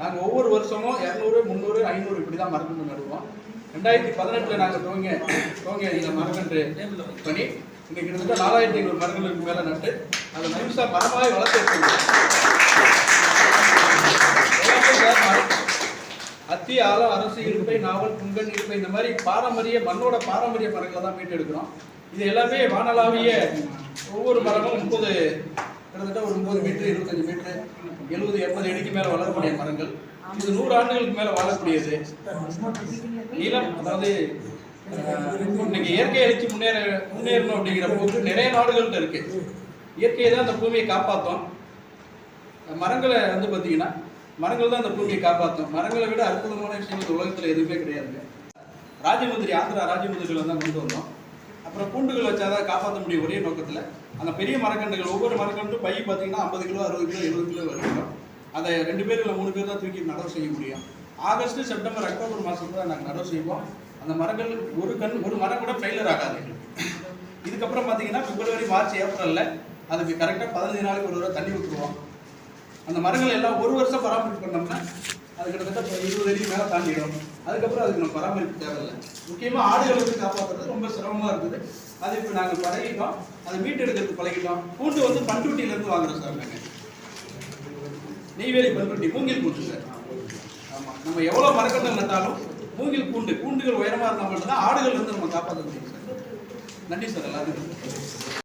நாங்கள் ஒவ்வொரு வருஷமும் 200, 300, 500 இப்படி தான் மரக்கன்று நடுவோம். 2018 நாங்கள் துவங்க இந்த மரக்கன்று பண்ணி இன்னைக்கு கிட்டத்தட்ட 4500 மரங்களுக்கு மேலே நட்டு அதை முழுசாக மரமாக வளர்த்து அத்தி, ஆலம், அரசு, இருப்பை, நாவல், புங்கன், இருப்பை இந்த மாதிரி பாரம்பரிய மண்ணோட பாரம்பரிய மரங்களை தான் மீட்டு எடுக்கிறோம். இது எல்லாமே வானளாவிய ஒவ்வொரு மரமும் கிட்டத்தட்ட ஒரு 30 மீட்டர், 25 மீட்டர், 70, 80 அடிக்கு மேலே வளரக்கூடிய மரங்கள். இது 100 ஆண்டுகளுக்கு மேலே வாழக்கூடியது. நீளம், அதாவது இன்னைக்கு இயற்கை அழிச்சு முன்னேறணும் அப்படிங்கிற போக்கு நிறைய நாடுகள்கிட்ட இருக்கு. இயற்கையை தான் அந்த பூமியை காப்பாற்றும். மரங்களை பார்த்தீங்கன்னா மரங்கள் தான் அந்த பூமியை காப்பாற்றும். மரங்களை விட அற்புதமான விஷயங்கள் உலகத்தில் எதுவுமே கிடையாதுங்க. ராஜமுந்திரி, ஆந்திரா ராஜமுந்திரிகளை தான் கொண்டு வந்தோம். அப்புறம் பூண்டுகள் வச்சாதான் காப்பாற்ற முடியும் ஒரே நோக்கத்தில். அந்த பெரிய மரக்கண்டுகள் ஒவ்வொரு மரக்கண்டும் பை பார்த்தீங்கன்னா 50 கிலோ, 60 கிலோ, 70 கிலோ வரைக்கும். அதை 2 பேர் இல்லை 3 பேர் தான் தூக்கி நடவு செய்ய முடியும். ஆகஸ்ட், செப்டம்பர், அக்டோபர் மாதத்துல தான் நாங்கள் நடவு செய்வோம். அந்த மரங்கள் ஒரு மரம் கூட ஃபெயிலர் ஆகாது. இதுக்கப்புறம் பார்த்தீங்கன்னா பிப்ரவரி, மார்ச், ஏப்ரலில் அதுக்கு கரெக்டாக 15 நாளைக்கு ஒரு தடவை தண்ணி ஊற்றுவோம். அந்த மரங்கள் எல்லாம் ஒரு வருஷம் பராமரிப்பு பண்ணோம்னா அது கிட்டத்தட்ட 20 அடிக்கு மேலே தாண்டிடும். அதுக்கப்புறம் அதுக்கு நம்ம பராமரிப்பு தேவையில்லை. முக்கியமாக ஆடுகளுக்கு காப்பாற்றுறது ரொம்ப சிரமமாக இருக்குது. அது இப்போ நாங்கள் பழகிட்டோம். அதை மீட்டு எடுக்கிறதுக்கு பழகிட்டோம். பூண்டு பண்ருட்டியிலேருந்து வாங்குறோம் சார். நாங்கள் நெய்வேலி பண்ருட்டி மூங்கில் பூண்டு சார். ஆமாம், நம்ம எவ்வளோ மரக்கன்று நட்டாலும் மூங்கில் பூண்டுகள் உயரமாக இருந்தால் மட்டும்தான் ஆடுகள் நம்ம காப்பாற்ற முடியும் சார். நன்றி சார் எல்லாருக்கும்.